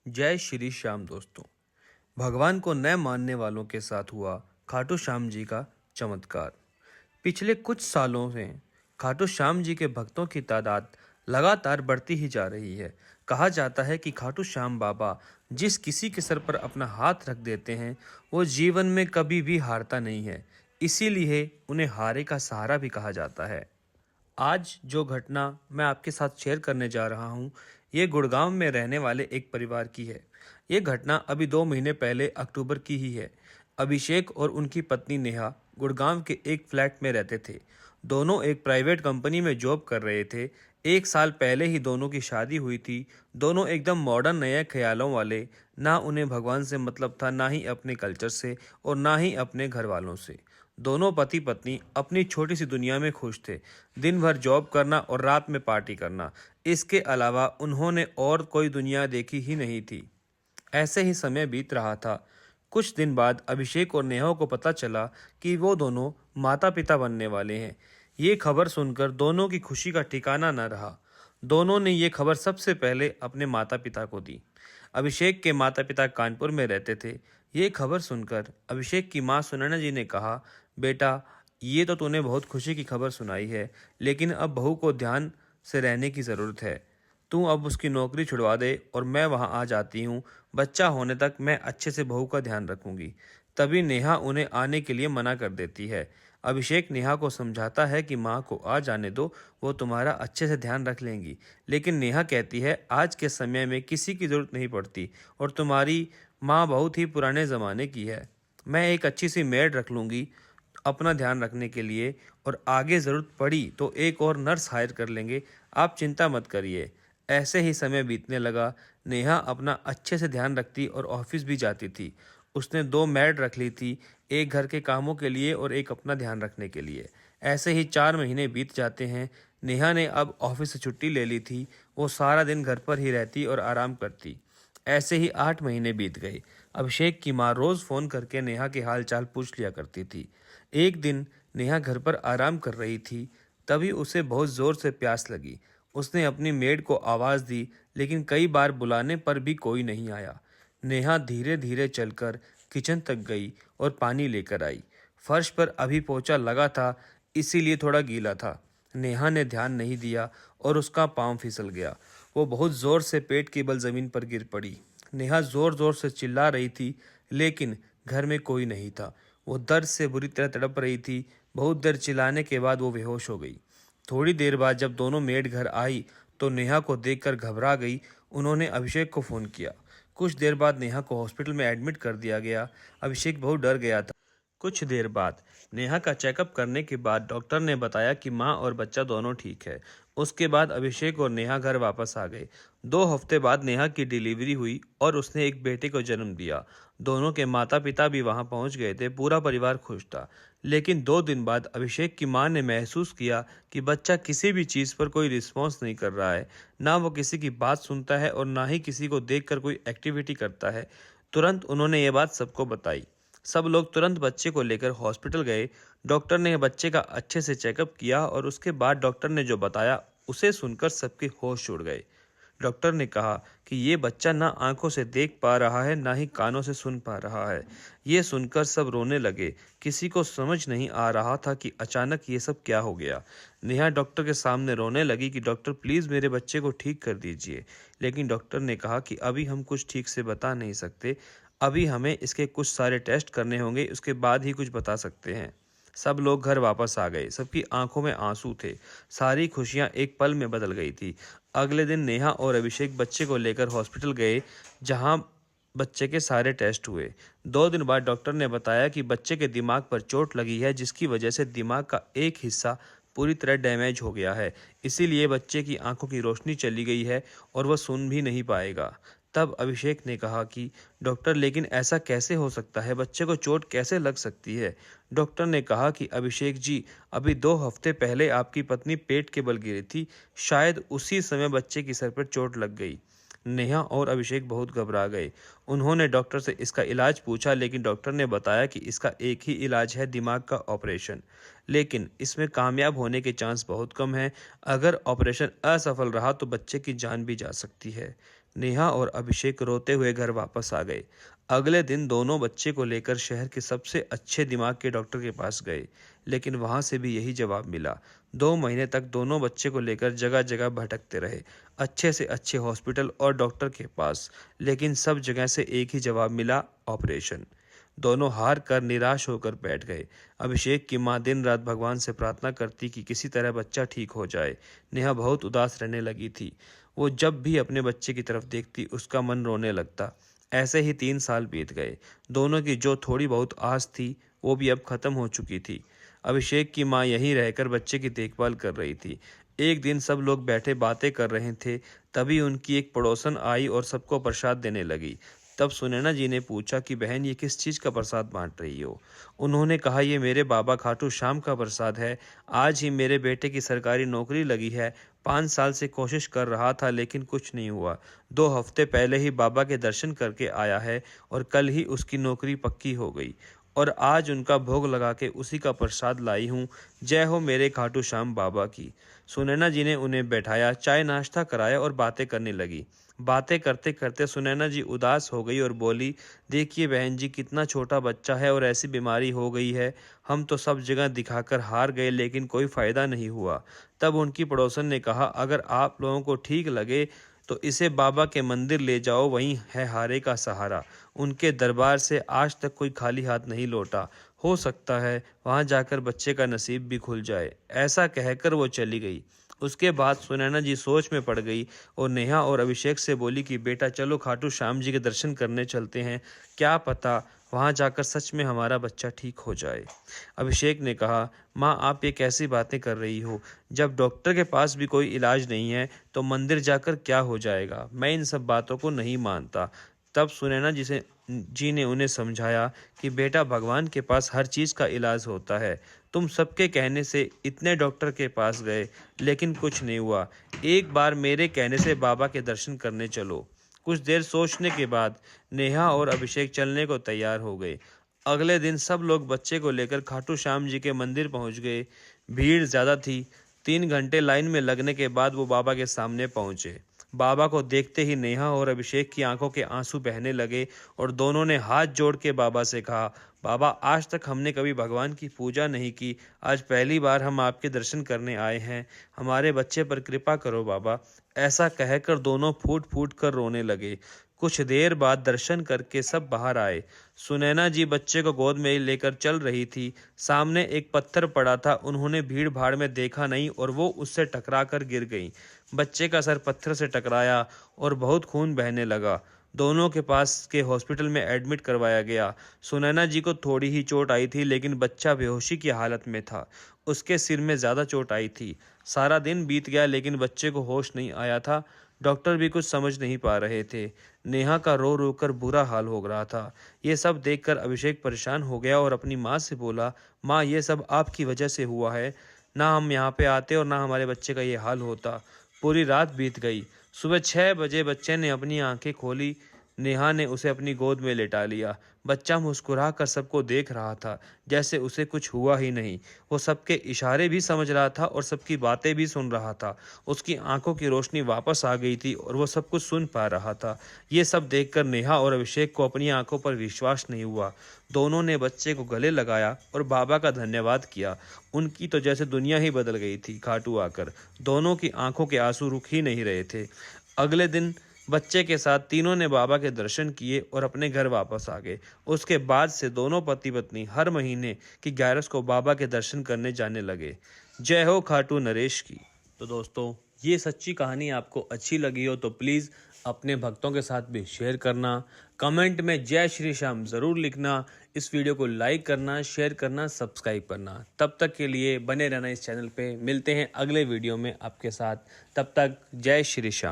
जय श्री श्याम दोस्तों। भगवान को न मानने वालों के साथ हुआ खाटू श्याम जी का चमत्कार। पिछले कुछ सालों से खाटू श्याम जी के भक्तों की तादाद लगातार बढ़ती ही जा रही है। कहा जाता है कि खाटू श्याम बाबा जिस किसी के सर पर अपना हाथ रख देते हैं वो जीवन में कभी भी हारता नहीं है, इसीलिए उन्हें हारे का सहारा भी कहा जाता है। आज जो घटना मैं आपके साथ शेयर करने जा रहा हूँ, ये गुड़गांव में रहने वाले एक परिवार की है। ये घटना अभी 2 महीने पहले अक्टूबर की ही है। अभिषेक और उनकी पत्नी नेहा गुड़गांव के एक फ्लैट में रहते थे। दोनों एक प्राइवेट कंपनी में जॉब कर रहे थे। 1 साल पहले ही दोनों की शादी हुई थी। दोनों एकदम मॉडर्न नए ख्यालों वाले। ना उन्हें भगवान से मतलब था, ना ही अपने कल्चर से और ना ही अपने घर वालों से। दोनों पति पत्नी अपनी छोटी सी दुनिया में खुश थे। दिन भर जॉब करना और रात में पार्टी करना, इसके अलावा उन्होंने और कोई दुनिया देखी ही नहीं थी। ऐसे ही समय बीत रहा था। कुछ दिन बाद अभिषेक और नेहा को पता चला कि वो दोनों माता पिता बनने वाले हैं। ये खबर सुनकर दोनों की खुशी का ठिकाना न रहा। दोनों ने ये खबर सबसे पहले अपने माता पिता को दी। अभिषेक के माता पिता कानपुर में रहते थे। ये खबर सुनकर अभिषेक की माँ सुनैना जी ने कहा, बेटा, ये तो तूने बहुत खुशी की खबर सुनाई है, लेकिन अब बहू को ध्यान से रहने की ज़रूरत है। तू अब उसकी नौकरी छुड़वा दे और मैं वहां आ जाती हूँ। बच्चा होने तक मैं अच्छे से बहू का ध्यान रखूंगी। तभी नेहा उन्हें आने के लिए मना कर देती है। अभिषेक नेहा को समझाता है कि माँ को आ जाने दो, वो तुम्हारा अच्छे से ध्यान रख लेंगी। लेकिन नेहा कहती है, आज के समय में किसी की ज़रूरत नहीं पड़ती और तुम्हारी माँ बहुत ही पुराने ज़माने की है। मैं एक अच्छी सी मेड रख लूँगी अपना ध्यान रखने के लिए, और आगे ज़रूरत पड़ी तो एक और नर्स हायर कर लेंगे। आप चिंता मत करिए। ऐसे ही समय बीतने लगा। नेहा अपना अच्छे से ध्यान रखती और ऑफिस भी जाती थी। उसने 2 मेड रख ली थी, एक घर के कामों के लिए और एक अपना ध्यान रखने के लिए। ऐसे ही 4 महीने बीत जाते हैं। नेहा ने अब ऑफिस से छुट्टी ले ली थी। वो सारा दिन घर पर ही रहती और आराम करती। ऐसे ही 8 महीने बीत गए। अभिषेक की माँ रोज फोन करके नेहा के हाल चाल पूछ लिया करती थी। एक दिन नेहा घर पर आराम कर रही थी, तभी उसे बहुत जोर से प्यास लगी। उसने अपनी मेड को आवाज दी, लेकिन कई बार बुलाने पर भी कोई नहीं आया। नेहा धीरे धीरे चलकर किचन तक गई और पानी लेकर आई। फर्श पर अभी पोंछा लगा था, इसीलिए थोड़ा गीला था। नेहा ने ध्यान नहीं दिया और उसका पांव फिसल गया। वो बहुत जोर से पेट के बल जमीन पर गिर पड़ी। नेहा जोर जोर से चिल्ला रही थी, लेकिन घर में कोई नहीं था। वो दर्द से बुरी तरह तड़प रही थी। बहुत देर चिल्लाने के बाद वो बेहोश हो गई। थोड़ी देर बाद जब दोनों मेड घर आई तो नेहा को देखकर घबरा गई। उन्होंने अभिषेक को फोन किया। कुछ देर बाद नेहा को हॉस्पिटल में एडमिट कर दिया गया। अभिषेक बहुत डर गया था। कुछ देर बाद नेहा का चेकअप करने के बाद डॉक्टर ने बताया कि माँ और बच्चा दोनों ठीक है। उसके बाद अभिषेक और नेहा घर वापस आ गए। 2 हफ्ते बाद नेहा की डिलीवरी हुई और उसने एक बेटे को जन्म दिया। दोनों के माता पिता भी वहां पहुंच गए थे। पूरा परिवार खुश था। लेकिन 2 दिन बाद अभिषेक की माँ ने महसूस किया कि बच्चा किसी भी चीज़ पर कोई रिस्पॉन्स नहीं कर रहा है। ना वो किसी की बात सुनता है और ना ही किसी को देखकर कोई एक्टिविटी करता है। तुरंत उन्होंने ये बात सबको बताई। सब लोग तुरंत बच्चे को लेकर हॉस्पिटल गए। डॉक्टर ने बच्चे का अच्छे से चेकअप किया और उसके बाद डॉक्टर ने जो बताया उसे सुनकर सबके होश उड़ गए। डॉक्टर ने कहा कि ये बच्चा ना आंखों से देख पा रहा है, ना ही कानों से सुन पा रहा है। ये सुनकर सब रोने लगे। किसी को समझ नहीं आ रहा था कि अचानक ये सब क्या हो गया। नेहा डॉक्टर के सामने रोने लगी कि डॉक्टर प्लीज़ मेरे बच्चे को ठीक कर दीजिए। लेकिन डॉक्टर ने कहा कि अभी हम कुछ ठीक से बता नहीं सकते। अभी हमें इसके कुछ सारे टेस्ट करने होंगे, उसके बाद ही कुछ बता सकते हैं। सब लोग घर वापस आ गए। सबकी आंखों में आंसू थे। सारी खुशियां एक पल में बदल गई थी। अगले दिन नेहा और अभिषेक बच्चे को लेकर हॉस्पिटल गए, जहां बच्चे के सारे टेस्ट हुए। 2 दिन बाद डॉक्टर ने बताया कि बच्चे के दिमाग पर चोट लगी है, जिसकी वजह से दिमाग का एक हिस्सा पूरी तरह डैमेज हो गया है। इसीलिए बच्चे की आंखों की रोशनी चली गई है और वह सुन भी नहीं पाएगा। तब अभिषेक ने कहा कि डॉक्टर, लेकिन ऐसा कैसे हो सकता है? बच्चे को चोट कैसे लग सकती है? डॉक्टर ने कहा कि अभिषेक जी, अभी 2 हफ्ते पहले आपकी पत्नी पेट के बल गिरी थी। शायद उसी समय बच्चे की सर पर चोट लग गई। नेहा और अभिषेक बहुत घबरा गए। उन्होंने डॉक्टर से इसका इलाज पूछा, लेकिन डॉक्टर ने बताया कि इसका एक ही इलाज है, दिमाग का ऑपरेशन। लेकिन इसमें कामयाब होने के चांस बहुत कम हैं। अगर ऑपरेशन असफल रहा तो बच्चे की जान भी जा सकती है। नेहा और अभिषेक रोते हुए घर वापस आ गए। अगले दिन दोनों बच्चे को लेकर शहर के सबसे अच्छे दिमाग के डॉक्टर के पास गए, लेकिन वहां से भी यही जवाब मिला। 2 महीने तक दोनों बच्चे को लेकर जगह जगह भटकते रहे, अच्छे से अच्छे हॉस्पिटल और डॉक्टर के पास, लेकिन सब जगह से एक ही जवाब मिला, ऑपरेशन। दोनों हार कर निराश होकर बैठ गए। अभिषेक की मां दिन रात भगवान से प्रार्थना करती कि किसी तरह बच्चा ठीक हो जाए। नेहा बहुत उदास रहने लगी थी। वो जब भी अपने बच्चे की तरफ देखती उसका मन रोने लगता। ऐसे ही 3 साल बीत गए। दोनों की जो थोड़ी बहुत आस थी वो भी अब खत्म हो चुकी थी। अभिषेक की मां यहीं रहकर बच्चे की देखभाल कर रही थी। एक दिन सब लोग बैठे बातें कर रहे थे, तभी उनकी एक पड़ोसन आई और सबको प्रसाद देने लगी। तब सुनैना जी ने पूछा कि बहन, ये किस चीज़ का प्रसाद बांट रही हो? उन्होंने कहा, ये मेरे बाबा खाटू श्याम का प्रसाद है। आज ही मेरे बेटे की सरकारी नौकरी लगी है। 5 साल से कोशिश कर रहा था लेकिन कुछ नहीं हुआ। 2 हफ्ते पहले ही बाबा के दर्शन करके आया है और कल ही उसकी नौकरी पक्की हो गई और आज उनका भोग लगा के उसी का प्रसाद लाई हूँ। जय हो मेरे खाटू श्याम बाबा की। सुनैना जी ने उन्हें बैठाया, चाय नाश्ता कराया और बातें करने लगी। बातें करते करते सुनैना जी उदास हो गई और बोली, देखिए बहन जी, कितना छोटा बच्चा है और ऐसी बीमारी हो गई है। हम तो सब जगह दिखाकर हार गए लेकिन कोई फायदा नहीं हुआ। तब उनकी पड़ोसन ने कहा, अगर आप लोगों को ठीक लगे तो इसे बाबा के मंदिर ले जाओ, वहीं है हारे का सहारा। उनके दरबार से आज तक कोई खाली हाथ नहीं लौटा। हो सकता है वहां जाकर बच्चे का नसीब भी खुल जाए। ऐसा कहकर वो चली गई। उसके बाद सुनैना जी सोच में पड़ गई और नेहा और अभिषेक से बोली कि बेटा चलो खाटू श्याम जी के दर्शन करने चलते हैं, क्या पता वहां जाकर सच में हमारा बच्चा ठीक हो जाए। अभिषेक ने कहा, माँ आप ये कैसी बातें कर रही हो? जब डॉक्टर के पास भी कोई इलाज नहीं है तो मंदिर जाकर क्या हो जाएगा? मैं इन सब बातों को नहीं मानता। तब सुनैना जी ने उन्हें समझाया कि बेटा, भगवान के पास हर चीज़ का इलाज होता है। तुम सबके कहने से इतने डॉक्टर के पास गए लेकिन कुछ नहीं हुआ। एक बार मेरे कहने से बाबा के दर्शन करने चलो। कुछ देर सोचने के बाद नेहा और अभिषेक चलने को तैयार हो गए। अगले दिन सब लोग बच्चे को लेकर खाटू श्याम जी के मंदिर पहुंच गए। भीड़ ज़्यादा थी। 3 घंटे लाइन में लगने के बाद वो बाबा के सामने पहुंचे। बाबा को देखते ही नेहा और अभिषेक की आंखों के आंसू बहने लगे और दोनों ने हाथ जोड़ के बाबा से कहा, बाबा आज तक हमने कभी भगवान की पूजा नहीं की, आज पहली बार हम आपके दर्शन करने आए हैं। हमारे बच्चे पर कृपा करो बाबा। ऐसा कहकर दोनों फूट फूट कर रोने लगे। कुछ देर बाद दर्शन करके सब बाहर आए। सुनैना जी बच्चे को गोद में लेकर चल रही थी। सामने एक पत्थर पड़ा था। उन्होंने भीड़ भाड़ में देखा नहीं और वो उससे टकरा कर गिर गई। बच्चे का सर पत्थर से टकराया और बहुत खून बहने लगा। दोनों के पास के हॉस्पिटल में एडमिट करवाया गया। सुनैना जी को थोड़ी ही चोट आई थी लेकिन बच्चा बेहोशी की हालत में था। उसके सिर में ज़्यादा चोट आई थी। सारा दिन बीत गया लेकिन बच्चे को होश नहीं आया था। डॉक्टर भी कुछ समझ नहीं पा रहे थे। नेहा का रो रो कर बुरा हाल हो रहा था। ये सब देखकर अभिषेक परेशान हो गया और अपनी माँ से बोला, माँ ये सब आपकी वजह से हुआ है। ना हम यहाँ पे आते और ना हमारे बच्चे का ये हाल होता। पूरी रात बीत गई। सुबह 6 बजे बच्चे ने अपनी आंखें खोली। नेहा ने उसे अपनी गोद में लेटा लिया। बच्चा मुस्कुरा कर सबको देख रहा था, जैसे उसे कुछ हुआ ही नहीं। वो सबके इशारे भी समझ रहा था और सबकी बातें भी सुन रहा था। उसकी आंखों की रोशनी वापस आ गई थी और वो सब कुछ सुन पा रहा था। ये सब देखकर नेहा और अभिषेक को अपनी आंखों पर विश्वास नहीं हुआ। दोनों ने बच्चे को गले लगाया और बाबा का धन्यवाद किया। उनकी तो जैसे दुनिया ही बदल गई थी। खाटू आकर दोनों की आंखों के आंसू रुक ही नहीं रहे थे। अगले दिन बच्चे के साथ तीनों ने बाबा के दर्शन किए और अपने घर वापस आ गए। उसके बाद से दोनों पति पत्नी हर महीने की 11 को बाबा के दर्शन करने जाने लगे। जय हो खाटू नरेश की। तो दोस्तों, ये सच्ची कहानी आपको अच्छी लगी हो तो प्लीज़ अपने भक्तों के साथ भी शेयर करना। कमेंट में जय श्री श्याम ज़रूर लिखना। इस वीडियो को लाइक करना, शेयर करना, सब्सक्राइब करना। तब तक के लिए बने रहना इस चैनल पे। मिलते हैं अगले वीडियो में आपके साथ। तब तक जय श्री श्याम।